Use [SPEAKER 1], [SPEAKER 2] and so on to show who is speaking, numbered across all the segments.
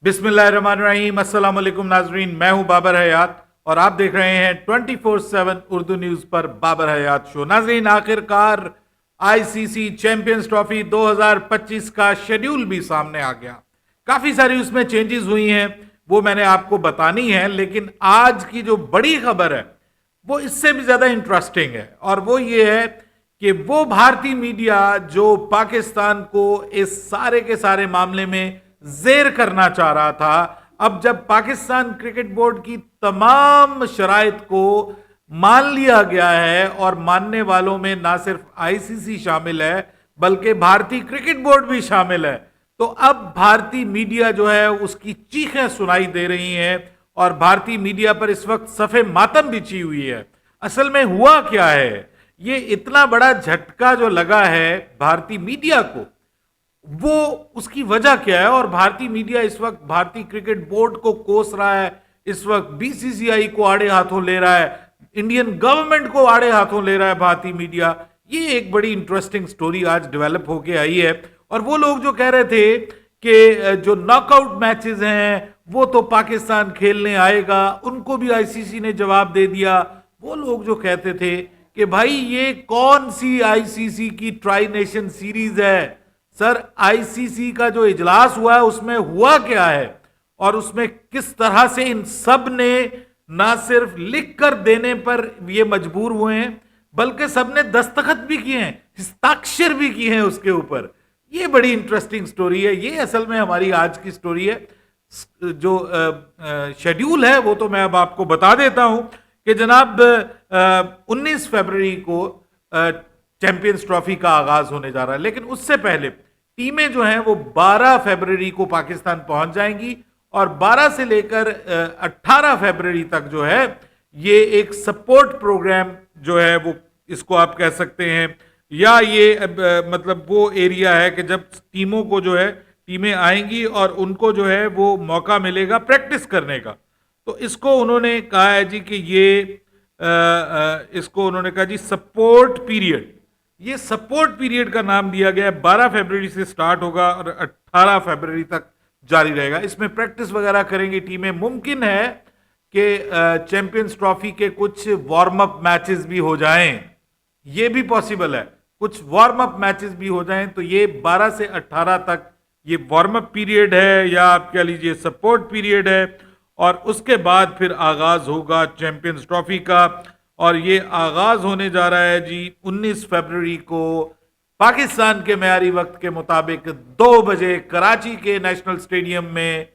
[SPEAKER 1] बिस्मिल्लाहिर्रहमानिर्रहीम, अस्सलाम वालेकुम नाजरीन। मैं हूं बाबर हयात और आप देख रहे हैं 24/7 उर्दू न्यूज पर बाबर हयात शो। नाजरीन, आखिरकार आईसीसी चैंपियंस ट्रॉफी 2025 का शेड्यूल भी सामने आ गया। काफी सारी उसमें चेंजेस हुई हैं, वो मैंने आपको बतानी है। लेकिन आज की जो बड़ी खबर है वो इससे भी ज्यादा इंटरेस्टिंग है, और वो ये है कि वो भारतीय मीडिया जो पाकिस्तान को इस सारे के सारे मामले में जेर करना चाह रहा था, अब जब पाकिस्तान क्रिकेट बोर्ड की तमाम शराइत को मान लिया गया है, और मानने वालों में ना सिर्फ आईसीसी शामिल है बल्कि भारतीय क्रिकेट बोर्ड भी शामिल है, तो अब भारतीय मीडिया जो है उसकी चीखें सुनाई दे रही हैं, और भारतीय मीडिया पर इस वक्त सफे मातम बिछी हुई है। असल में हुआ क्या है, ये इतना बड़ा झटका जो लगा है भारतीय मीडिया को, वो उसकी वजह क्या है। और भारतीय मीडिया इस वक्त भारतीय क्रिकेट बोर्ड को कोस रहा है, इस वक्त बीसीसीआई को आड़े हाथों ले रहा है, इंडियन गवर्नमेंट को आड़े हाथों ले रहा है भारतीय मीडिया। ये एक बड़ी इंटरेस्टिंग स्टोरी आज डेवलप होके आई है। और वो लोग जो कह रहे थे कि जो नॉकआउट मैचेस हैं वो तो पाकिस्तान खेलने आएगा, उनको भी आईसीसी ने जवाब दे दिया। वो लोग जो कहते थे कि भाई ये कौन सी आईसीसी की ट्राई नेशन सीरीज है, सर आईसीसी का जो इजलास हुआ है उसमें हुआ क्या है, और उसमें किस तरह से इन सब ने ना सिर्फ लिख कर देने पर ये मजबूर हुए हैं बल्कि सबने दस्तखत भी किए हैं, हस्ताक्षर भी किए हैं उसके ऊपर। ये बड़ी इंटरेस्टिंग स्टोरी है। ये असल में हमारी आज की स्टोरी है। जो शेड्यूल है वो तो मैं अब आपको बता देता हूं कि जनाब 19 फरवरी को चैंपियंस ट्रॉफी का आगाज होने जा रहा है, लेकिन उससे पहले टीमें जो हैं वो 12 फरवरी को पाकिस्तान पहुंच जाएंगी, और 12 से लेकर 18 फरवरी तक जो है ये एक सपोर्ट प्रोग्राम जो है वो इसको आप कह सकते हैं, या ये मतलब वो एरिया है कि जब टीमों को जो है टीमें आएंगी और उनको जो है वो मौका मिलेगा प्रैक्टिस करने का। तो इसको उन्होंने कहा है जी कि ये इसको उन्होंने कहा जी सपोर्ट पीरियड। ये सपोर्ट पीरियड का नाम दिया गया है। 12 फरवरी से स्टार्ट होगा और 18 फरवरी तक जारी रहेगा। इसमें प्रैक्टिस वगैरह करेंगी टीमें। मुमकिन है कि चैंपियंस ट्रॉफी के कुछ वार्म अप मैचेस भी हो जाएं, ये भी पॉसिबल है, कुछ वार्म अप मैचेस भी हो जाएं। तो ये 12 से 18 तक ये वार्म अप पीरियड है, या आप कह लीजिए सपोर्ट पीरियड है, और उसके बाद फिर आगाज होगा चैंपियंस ट्रॉफी का। और ये आगाज होने जा रहा है जी 19 फरवरी को पाकिस्तान के मेयारी वक्त के मुताबिक 2 बजे कराची के नेशनल स्टेडियम में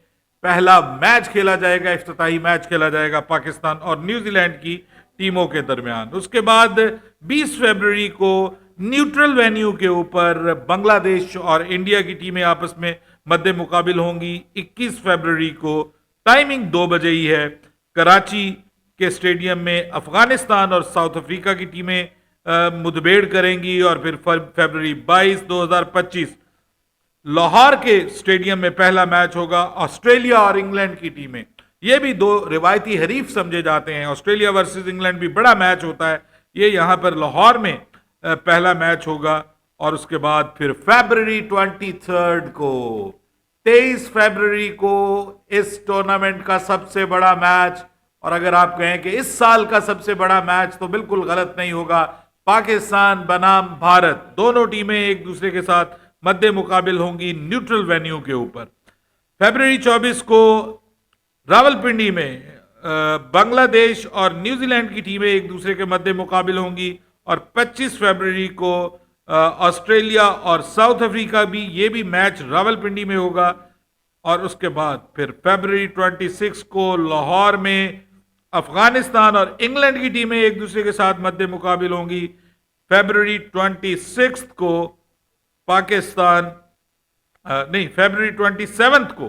[SPEAKER 1] पहला मैच खेला जाएगा, इफ्तिताही मैच खेला जाएगा पाकिस्तान और न्यूजीलैंड की टीमों के दरमियान। उसके बाद 20 फरवरी को न्यूट्रल वेन्यू के ऊपर बांग्लादेश और इंडिया की टीमें आपस में मद्दे मुकाबिल होंगी। 21 फरवरी को टाइमिंग 2 बजे ही है, कराची के स्टेडियम में अफगानिस्तान और साउथ अफ्रीका की टीमें मुठभेड़ करेंगी। और फिर फरवरी 22, 2025 लाहौर के स्टेडियम में पहला मैच होगा ऑस्ट्रेलिया और इंग्लैंड की टीमें। ये भी 2 रिवायती हरीफ समझे जाते हैं। ऑस्ट्रेलिया वर्सेस इंग्लैंड भी बड़ा मैच होता है। ये यहां पर लाहौर में पहला मैच होगा। और उसके बाद फिर फरवरी 23 को 23 फरवरी को इस टूर्नामेंट का सबसे बड़ा मैच, और अगर आप कहें कि इस साल का सबसे बड़ा मैच तो बिल्कुल गलत नहीं होगा। पाकिस्तान बनाम भारत, दोनों टीमें एक दूसरे के साथ मद्दे मुकाबिल होंगी न्यूट्रल वेन्यू के ऊपर। फरवरी 24 को रावलपिंडी में बांग्लादेश और न्यूजीलैंड की टीमें एक दूसरे के मद्दे मुकाबिल होंगी। और 25 फरवरी को ऑस्ट्रेलिया और साउथ अफ्रीका भी, ये भी मैच रावलपिंडी में होगा। और उसके बाद फिर फरवरी 26 को लाहौर में अफगानिस्तान और इंग्लैंड की टीमें एक दूसरे के साथ मद्दे मुकाबिल होंगी। फरवरी 26 को पाकिस्तान नहीं फरवरी 27 को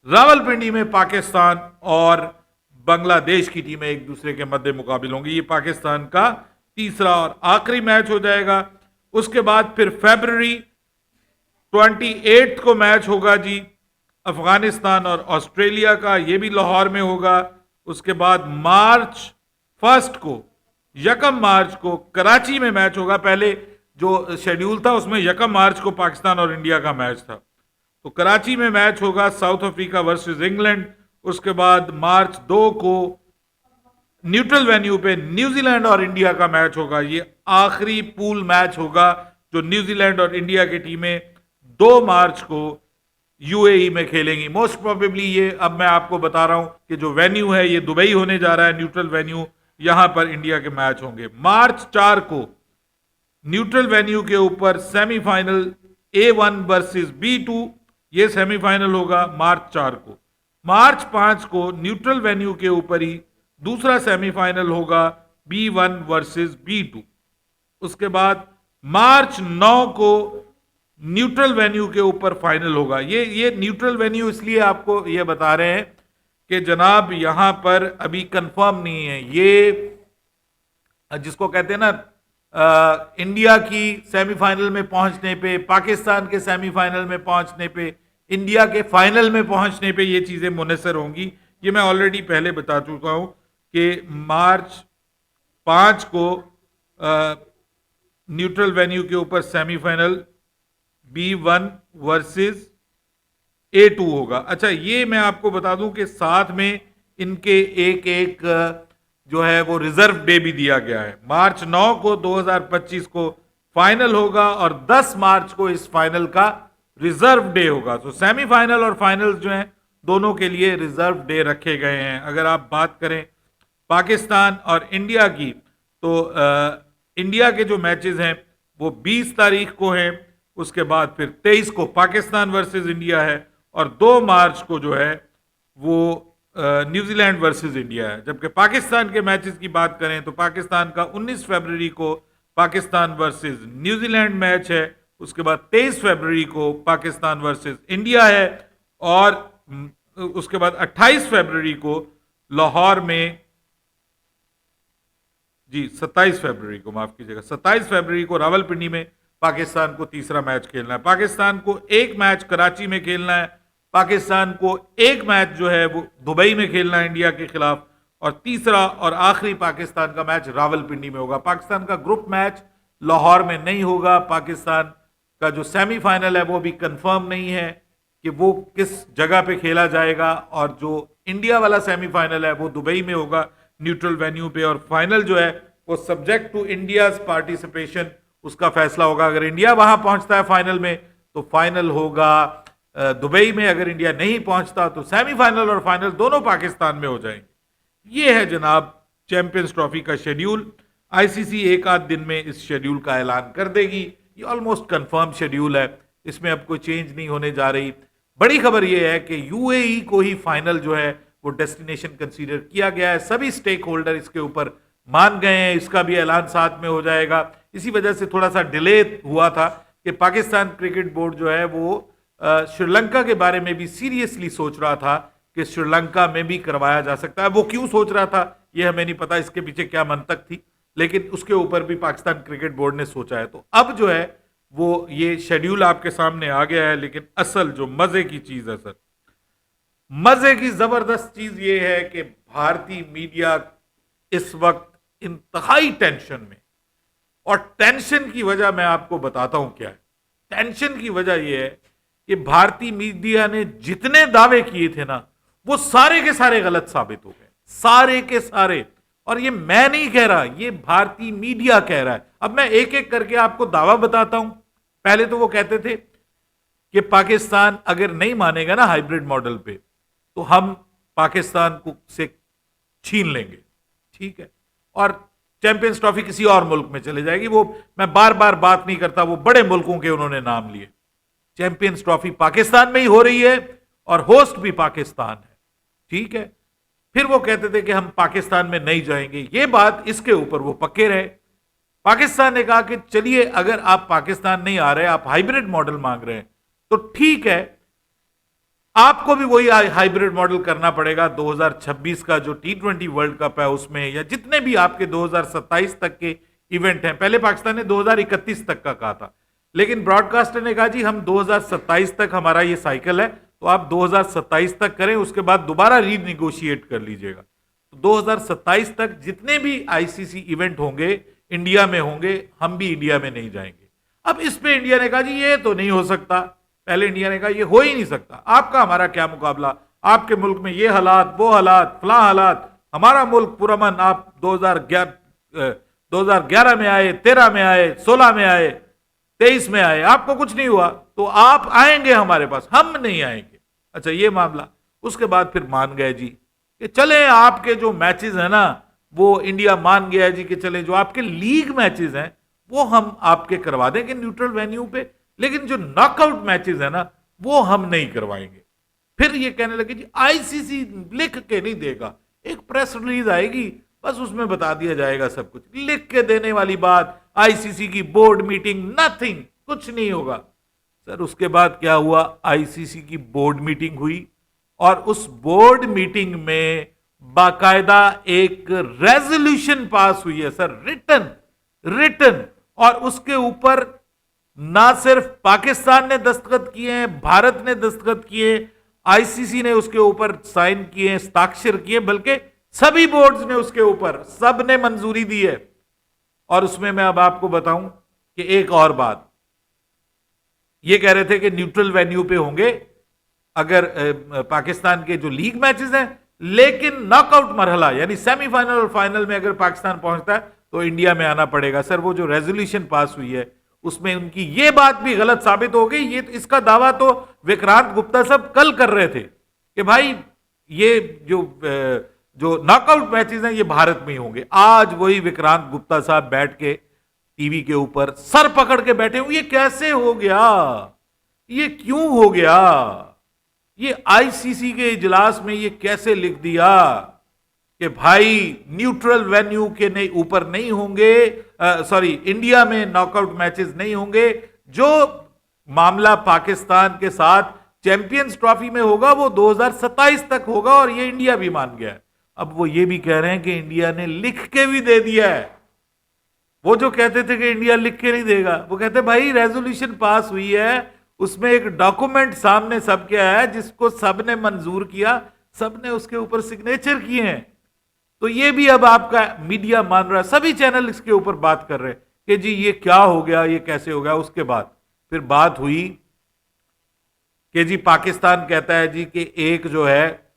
[SPEAKER 1] रावलपिंडी में पाकिस्तान और बांग्लादेश की टीमें एक दूसरे के मद्दे मुकाबिल होंगी। ये पाकिस्तान का तीसरा और आखिरी मैच हो जाएगा। उसके बाद फिर फरवरी 28 को मैच होगा जी अफगानिस्तान और ऑस्ट्रेलिया का, ये भी लाहौर में होगा। उसके बाद मार्च 1 को 1 मार्च को कराची में मैच होगा। पहले जो शेड्यूल था उसमें 1 मार्च को पाकिस्तान और इंडिया का मैच था। तो तो कराची में मैच होगा साउथ अफ्रीका वर्सेस इंग्लैंड। उसके बाद मार्च 2 को न्यूट्रल वेन्यू पे न्यूजीलैंड और इंडिया का मैच होगा। ये आखिरी पूल मैच होगा जो न्यूजीलैंड और इंडिया की टीमें 2 मार्च को यूएई में खेलेंगी। मोस्ट प्रोबेबली ये, अब मैं आपको बता रहा हूं कि जो वेन्यू है ये दुबई होने जा रहा है, न्यूट्रल वेन्यू, यहां पर इंडिया के मैच होंगे। मार्च 4 को न्यूट्रल वेन्यू के ऊपर सेमीफाइनल A1 वर्सेस B2, ये सेमीफाइनल होगा मार्च 4 को। मार्च 5 को न्यूट्रल वेन्यू के ऊपर ही दूसरा सेमीफाइनल होगा B1 वर्सेस B2। उसके बाद मार्च 9 को न्यूट्रल वेन्यू के ऊपर फाइनल होगा। ये न्यूट्रल वेन्यू इसलिए आपको ये बता रहे हैं कि जनाब यहां पर अभी कंफर्म नहीं है। ये जिसको कहते हैं ना, इंडिया की सेमीफाइनल में पहुंचने पे, पाकिस्तान के सेमीफाइनल में पहुंचने पे, इंडिया के फाइनल में पहुंचने पे ये चीजें मुनसर होंगी। ये मैं ऑलरेडी पहले बता चुका हूं कि मार्च 5 को न्यूट्रल वेन्यू के ऊपर सेमीफाइनल B1 वर्सेस A2 होगा। अच्छा, ये मैं आपको बता दूं कि साथ में इनके एक एक जो है वो रिजर्व डे भी दिया गया है। मार्च 9 को 2025 को फाइनल होगा और 10 मार्च को इस फाइनल का रिजर्व डे होगा। तो सेमीफाइनल और फाइनल जो हैं दोनों के लिए रिजर्व डे रखे गए हैं। अगर आप बात करें पाकिस्तान और इंडिया की, तो इंडिया के जो मैचेस हैं वो 20 तारीख को हैं। उसके बाद फिर 23 को पाकिस्तान वर्सेस इंडिया है और 2 मार्च को जो है वो न्यूजीलैंड वर्सेस इंडिया है। जबकि पाकिस्तान के मैचेस की बात करें तो पाकिस्तान का 19 फरवरी को पाकिस्तान वर्सेस न्यूजीलैंड मैच है। उसके बाद 23 फरवरी को पाकिस्तान वर्सेस इंडिया है और उसके बाद 28 फरवरी को लाहौर में, जी 27 फरवरी को, माफ कीजिएगा, 27 फरवरी को रावलपिंडी में पाकिस्तान को तीसरा मैच खेलना है। पाकिस्तान को एक मैच कराची में खेलना है, पाकिस्तान को एक मैच जो है वो दुबई में खेलना है इंडिया के खिलाफ, और तीसरा और आखिरी पाकिस्तान का मैच रावलपिंडी में होगा। पाकिस्तान का ग्रुप मैच लाहौर में नहीं होगा। पाकिस्तान का जो सेमीफाइनल है वो भी कंफर्म नहीं है कि वो किस जगह पे खेला जाएगा, और जो इंडिया वाला सेमीफाइनल है वो दुबई में होगा न्यूट्रल वेन्यू पे, और फाइनल जो है वो सब्जेक्ट टू इंडियाज पार्टिसिपेशन उसका फैसला होगा। अगर इंडिया वहां पहुंचता है फाइनल में तो फाइनल होगा दुबई में। अगर इंडिया नहीं पहुंचता तो सेमीफाइनल और फाइनल दोनों पाकिस्तान में हो जाएंगे। ये है जनाब चैंपियंस ट्रॉफी का शेड्यूल। आईसीसी एक आध दिन में इस शेड्यूल का ऐलान कर देगी। ये ऑलमोस्ट कंफर्म शेड्यूल है, इसमें अब कोई चेंज नहीं होने जा रही। बड़ी खबर यह है कि यूएई को ही फाइनल जो है वो डेस्टिनेशन कंसीडर किया गया है। सभी स्टेक होल्डर इसके ऊपर मान गए हैं, इसका भी ऐलान साथ में हो जाएगा। इसी वजह से थोड़ा सा डिले हुआ था कि पाकिस्तान क्रिकेट बोर्ड जो है वो श्रीलंका के बारे में भी सीरियसली सोच रहा था कि श्रीलंका में भी करवाया जा सकता है। वो क्यों सोच रहा था ये हमें नहीं पता, इसके पीछे क्या मंतक थी, लेकिन उसके ऊपर भी पाकिस्तान क्रिकेट बोर्ड ने सोचा है। तो अब जो है वो ये शेड्यूल आपके सामने आ गया है। लेकिन असल जो मजे की चीज है सर, मजे की जबरदस्त चीज ये है कि भारतीय मीडिया इस वक्त इंतहाई टेंशन में, और टेंशन की वजह मैं आपको बताता हूं क्या है। टेंशन की वजह यह है कि भारतीय मीडिया ने जितने दावे किए थे ना वो सारे के सारे गलत साबित हो गए, सारे के सारे। और ये मैं नहीं कह रहा, ये भारतीय मीडिया कह रहा है। अब मैं एक एक करके आपको दावा बताता हूं। पहले तो वो कहते थे कि पाकिस्तान अगर नहीं मानेगा ना हाइब्रिड मॉडल पे तो हम पाकिस्तान को से छीन लेंगे, ठीक है, और चैंपियंस ट्रॉफी किसी और मुल्क में चले जाएगी। वो मैं बार बार बात नहीं करता, वो बड़े मुल्कों के उन्होंने नाम लिए। चैंपियंस ट्रॉफी पाकिस्तान में ही हो रही है और होस्ट भी पाकिस्तान है, ठीक है। फिर वो कहते थे कि हम पाकिस्तान में नहीं जाएंगे। ये बात, इसके ऊपर वो पक्के रहे। पाकिस्तान ने कहा कि चलिए अगर आप पाकिस्तान नहीं आ रहे, आप हाइब्रिड मॉडल मांग रहे हैं तो ठीक है, आपको भी वही हाइब्रिड मॉडल करना पड़ेगा। 2026 का जो T20 वर्ल्ड कप है उसमें, या जितने भी आपके 2027 तक के इवेंट हैं, पहले पाकिस्तान ने 2031 तक का कहा था, लेकिन ब्रॉडकास्टर ने कहा जी हम 2027 तक हमारा ये साइकिल है, तो आप 2027 तक करें, उसके बाद दोबारा रीनिगोशिएट कर लीजिएगा। तो 2027 तक जितने भी आईसीसी इवेंट होंगे इंडिया में होंगे, हम भी इंडिया में नहीं जाएंगे। अब इस पे इंडिया ने कहा जी ये तो नहीं हो सकता। पहले इंडिया ने कहा ये हो ही नहीं सकता, आपका हमारा क्या मुकाबला, आपके मुल्क में ये हालात, वो हालात, फलां हालात, हमारा मुल्क पुरअमन, आप 2011 में आए, 13 में आए, 16 में आए, 23 में आए, आपको कुछ नहीं हुआ, तो आप आएंगे हमारे पास, हम नहीं आएंगे। अच्छा, ये मामला। उसके बाद फिर मान गए जी कि चले आपके जो मैचेस है ना, वो इंडिया मान गया जी कि चले जो आपके लीग मैचेस हैं वो हम आपके करवा देंगे न्यूट्रल वेन्यू पे, लेकिन जो नॉकआउट मैचेस है ना वो हम नहीं करवाएंगे। फिर ये कहने लगे जी आईसीसी लिख के नहीं देगा, एक प्रेस रिलीज आएगी, बस उसमें बता दिया जाएगा सब कुछ। लिख के देने वाली बात, आईसीसी की बोर्ड मीटिंग, नथिंग, कुछ नहीं होगा। सर उसके बाद क्या हुआ, आईसीसी की बोर्ड मीटिंग हुई और उस बोर्ड मीटिंग में बाकायदा एक रेजोल्यूशन पास हुई है सर, रिटन, और उसके ऊपर ना सिर्फ पाकिस्तान ने दस्तखत किए हैं, भारत ने दस्तखत किए, आईसीसी ने उसके ऊपर साइन किए, हस्ताक्षर किए, बल्कि सभी बोर्ड्स ने उसके ऊपर, सब ने मंजूरी दी है। और उसमें मैं अब आपको बताऊं कि एक और बात, ये कह रहे थे कि न्यूट्रल वेन्यू पे होंगे अगर पाकिस्तान के जो लीग मैचेस हैं, लेकिन नॉकआउट मरहला यानी सेमीफाइनल और फाइनल में अगर पाकिस्तान पहुंचता है तो इंडिया में आना पड़ेगा। सर वो जो रेजोल्यूशन पास हुई है उसमें उनकी ये बात भी गलत साबित हो गई। ये इसका दावा तो विक्रांत गुप्ता साहब कल कर रहे थे कि भाई ये जो नॉकआउट मैचेस हैं ये भारत में ही होंगे। आज वही विक्रांत गुप्ता साहब बैठ के टीवी के ऊपर सर पकड़ के बैठे हुए, ये कैसे हो गया, ये क्यों हो गया, ये आईसीसी के इजलास में ये कैसे लिख दिया कि भाई न्यूट्रल वेन्यू के ऊपर नहीं होंगे, सॉरी इंडिया में नॉकआउट मैचेस नहीं होंगे, जो मामला पाकिस्तान के साथ चैंपियंस ट्रॉफी में होगा वो 2027 तक होगा, और ये इंडिया भी मान गया है। अब वो ये भी कह रहे हैं कि इंडिया ने लिख के भी दे दिया है। वो जो कहते थे कि इंडिया लिख के नहीं देगा, वो कहते भाई रेजोल्यूशन पास हुई है, उसमें एक डॉक्यूमेंट सामने सबके आया जिसको सबने मंजूर किया, सबने उसके ऊपर सिग्नेचर किए हैं। तो ये भी अब आपका मीडिया मान रहा है, सभी चैनल इसके ऊपर बात कर रहे हैं कि जी ये क्या हो गया, ये कैसे हो गया। उसके बाद फिर बात हुई कि जी पाकिस्तान कहता है जी कि एक जो है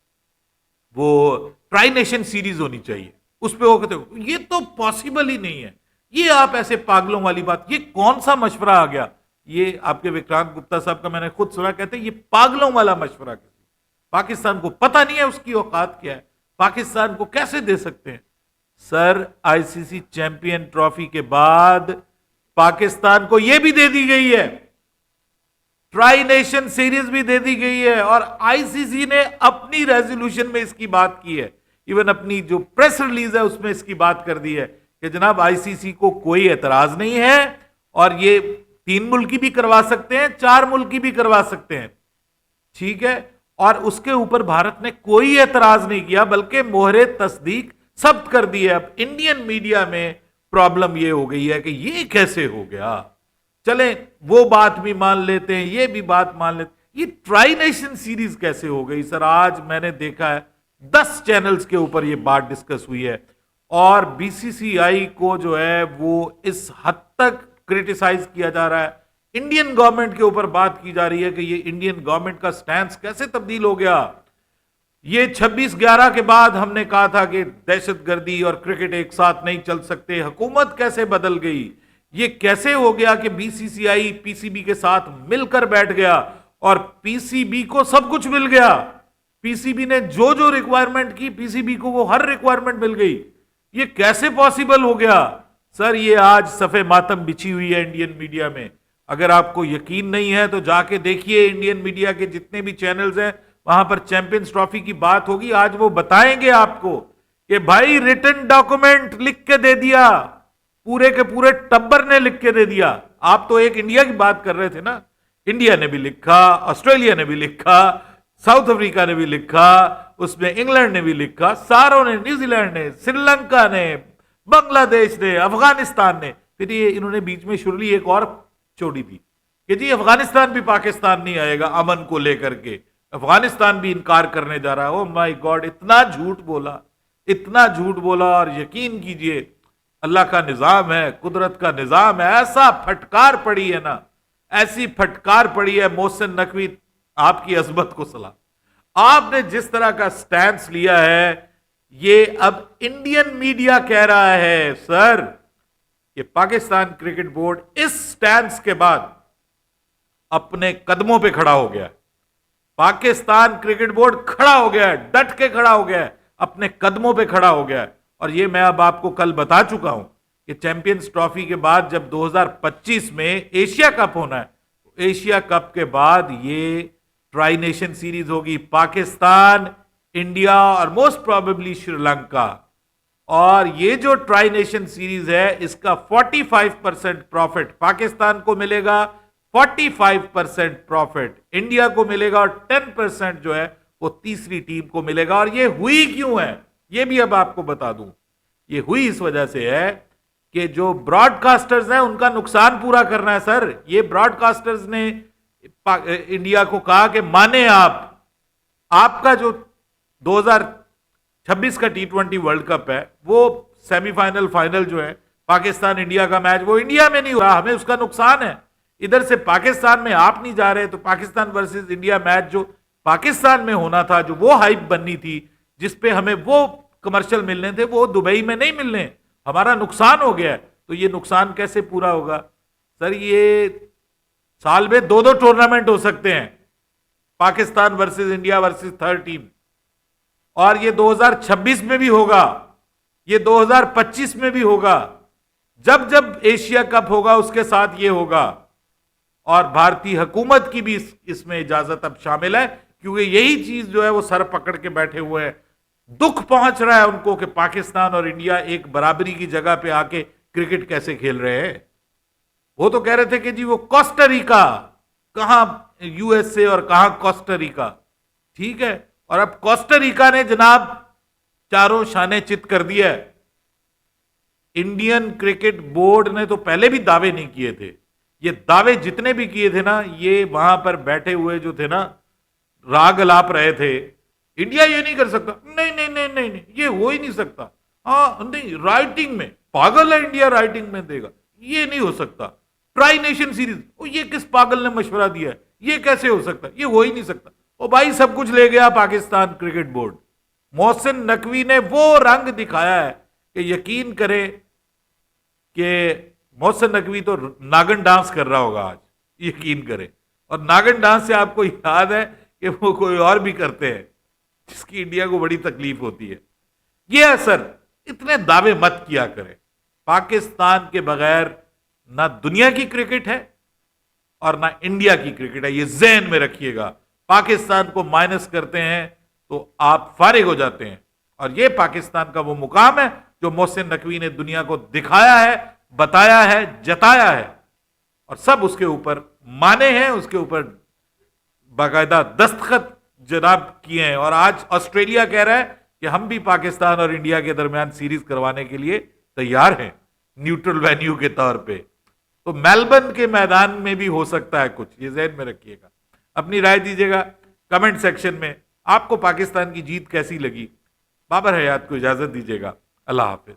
[SPEAKER 1] वो ट्राई नेशन सीरीज होनी चाहिए, उस पर वो कहते हो ये तो पॉसिबल ही नहीं है, ये आप ऐसे पागलों वाली बात, ये कौन सा मशवरा आ गया। ये आपके विक्रांत गुप्ता साहब का मैंने खुद सुना, कहते हैं ये पागलों वाला मशवरा, किसी पाकिस्तान को पता नहीं है उसकी औकात क्या है, पाकिस्तान को कैसे दे सकते हैं। सर आईसीसी चैंपियन ट्रॉफी के बाद पाकिस्तान को यह भी दे दी गई है, ट्राई नेशन सीरीज भी दे दी गई है, और आईसीसी ने अपनी रेजोल्यूशन में इसकी बात की है, इवन अपनी जो प्रेस रिलीज है उसमें इसकी बात कर दी है कि जनाब आईसीसी को कोई एतराज नहीं है, और ये 3 मुल्क भी करवा सकते हैं, 4 मुल्क भी करवा सकते हैं, ठीक है। और उसके ऊपर भारत ने कोई एतराज नहीं किया, बल्कि मोहरे तस्दीक सब्त कर दी है। अब इंडियन मीडिया में प्रॉब्लम यह हो गई है कि ये कैसे हो गया, चले वो बात भी मान लेते हैं, ये भी बात मान लेते, ये ट्राई नेशन सीरीज कैसे हो गई। सर आज मैंने देखा है 10 चैनल्स के ऊपर ये बात डिस्कस हुई है, और बीसीसीआई को जो है वो इस हद तक क्रिटिसाइज किया जा रहा है, इंडियन गवर्नमेंट के ऊपर बात की जा रही है कि ये इंडियन गवर्नमेंट का स्टैंड कैसे तब्दील हो गया। ये 26/11 के बाद हमने कहा था कि दहशतगर्दी और क्रिकेट एक साथ नहीं चल सकते, हुकूमत कैसे बदल गई, ये कैसे हो गया कि बीसीसीआई पीसीबी के साथ मिलकर बैठ गया और पीसीबी को सब कुछ मिल गया। पीसीबी ने जो जो रिक्वायरमेंट की, पीसीबी को वो हर रिक्वायरमेंट मिल गई, ये कैसे पॉसिबल हो गया। सर ये आज सफे मातम बिछी हुई है इंडियन मीडिया में। अगर आपको यकीन नहीं है तो जाके देखिए इंडियन मीडिया के जितने भी चैनल्स हैं, वहां पर चैंपियंस ट्रॉफी की बात होगी, आज वो बताएंगे आपको कि भाई रिटन डॉक्यूमेंट लिख के दे दिया, पूरे के पूरे टब्बर ने लिख के दे दिया। आप तो एक इंडिया की बात कर रहे थे ना, इंडिया ने भी लिखा, ऑस्ट्रेलिया ने भी लिखा, साउथ अफ्रीका ने भी लिखा, उसमें इंग्लैंड ने भी लिखा, सारों ने, न्यूजीलैंड ने, श्रीलंका ने, बांग्लादेश ने, अफगानिस्तान ने, फिर ये इन्होंने बीच में शुरली एक और छोड़ी थी कि जी अफगानिस्तान भी पाकिस्तान नहीं आएगा अमन को लेकर के, अफगानिस्तान भी इनकार करने जा रहा है। ओ माय गॉड, इतना झूठ बोला, इतना झूठ बोला, और यकीन कीजिए अल्लाह का निजाम है, कुदरत का निजाम है, ऐसा फटकार पड़ी है ना, ऐसी फटकार पड़ी है मोहसिन नकवी, आपकी अजमत को सलाम। आपने जिस तरह का स्टैंड लिया है, ये अब इंडियन मीडिया कह रहा है सर कि पाकिस्तान क्रिकेट बोर्ड इस स्टैंड के बाद अपने कदमों पे खड़ा हो गया है। पाकिस्तान क्रिकेट बोर्ड खड़ा हो गया है, डट के खड़ा हो गया है, अपने कदमों पे खड़ा हो गया है। और ये मैं अब आपको कल बता चुका हूं कि चैंपियंस ट्रॉफी के बाद जब 2025 में एशिया कप होना है, तो एशिया कप के बाद ये ट्राई नेशन सीरीज होगी, पाकिस्तान, इंडिया और मोस्ट प्रोबेबली श्रीलंका। और ये जो ट्राई नेशन सीरीज है, इसका 45% प्रॉफिट पाकिस्तान को मिलेगा, 45% प्रॉफिट इंडिया को मिलेगा और 10% जो है वो तीसरी टीम को मिलेगा। और ये हुई क्यों है, ये भी अब आपको बता दूं। ये हुई इस वजह से है कि जो ब्रॉडकास्टर्स हैं उनका नुकसान पूरा करना है सर। ये ब्रॉडकास्टर्स ने इंडिया को कहा कि माने आपका जो 2026 का T20 वर्ल्ड कप है, वो सेमीफाइनल फाइनल जो है पाकिस्तान इंडिया का मैच, वो इंडिया में नहीं हो रहा, हमें उसका नुकसान है। इधर से पाकिस्तान में आप नहीं जा रहे, तो पाकिस्तान वर्सेस इंडिया मैच जो पाकिस्तान में होना था, जो वो हाइप बननी थी, जिसपे हमें वो कमर्शियल मिलने थे, वो दुबई में नहीं मिलने, हमारा नुकसान हो गया। तो ये नुकसान कैसे पूरा होगा सर? ये साल में 2-2 टूर्नामेंट हो सकते हैं, Pakistan versus India versus third team. और ये 2026 में भी होगा, ये 2025 में भी होगा, जब जब एशिया कप होगा उसके साथ ये होगा। और भारतीय हुकूमत की भी इसमें इजाजत अब शामिल है, क्योंकि यही चीज जो है वो सर पकड़ के बैठे हुए हैं। दुख पहुंच रहा है उनको कि पाकिस्तान और इंडिया एक बराबरी की जगह पे आके क्रिकेट कैसे खेल रहे हैं। वो तो कह रहे थे कि जी वो कोस्टारिका, कहां यूएसए और कहां कोस्टारिका, ठीक है। और अब कोस्टारिका ने जनाब चारों शाने चित कर दिया है। इंडियन क्रिकेट बोर्ड ने तो पहले भी दावे नहीं किए थे, ये दावे जितने भी किए थे ना, ये वहां पर बैठे हुए जो थे ना, राग अलाप रहे थे, इंडिया ये नहीं कर सकता, नहीं नहीं नहीं नहीं, नहीं ये हो ही नहीं सकता, हाँ नहीं राइटिंग में पागल है इंडिया, राइटिंग में देगा, ये नहीं हो सकता। ट्राई नेशन सीरीज, ये किस पागल ने मशवरा दिया है, ये कैसे हो सकता, ये हो ही नहीं सकता। ओ भाई, सब कुछ ले गया पाकिस्तान क्रिकेट बोर्ड। मोहसिन नकवी ने वो रंग दिखाया है कि यकीन करें कि मोहसिन नकवी तो नागन डांस कर रहा होगा आज, यकीन करें। और नागन डांस से आपको याद है कि वो कोई और भी करते हैं, जिसकी इंडिया को बड़ी तकलीफ होती है। ये है सर, इतने दावे मत किया करें। पाकिस्तान के बगैर ना दुनिया की क्रिकेट है और ना इंडिया की क्रिकेट है, ये ज़हन में रखिएगा। पाकिस्तान को माइनस करते हैं तो आप फारिग हो जाते हैं। और ये पाकिस्तान का वो मुकाम है जो मोहसिन नकवी ने दुनिया को दिखाया है, बताया है, जताया है, और सब उसके ऊपर माने हैं, उसके ऊपर बाकायदा दस्तखत जनाब किए हैं। और आज ऑस्ट्रेलिया कह रहा है कि हम भी पाकिस्तान और इंडिया के दरमियान सीरीज करवाने के लिए तैयार हैं, न्यूट्रल वेन्यू के तौर पे। तो मेलबर्न के मैदान में भी हो सकता है कुछ, ये ज़हन में रखिएगा। अपनी राय दीजिएगा कमेंट सेक्शन में। आपको पाकिस्तान की जीत कैसी लगी? बाबर हयात को इजाजत दीजिएगा। अल्लाह हाफिज।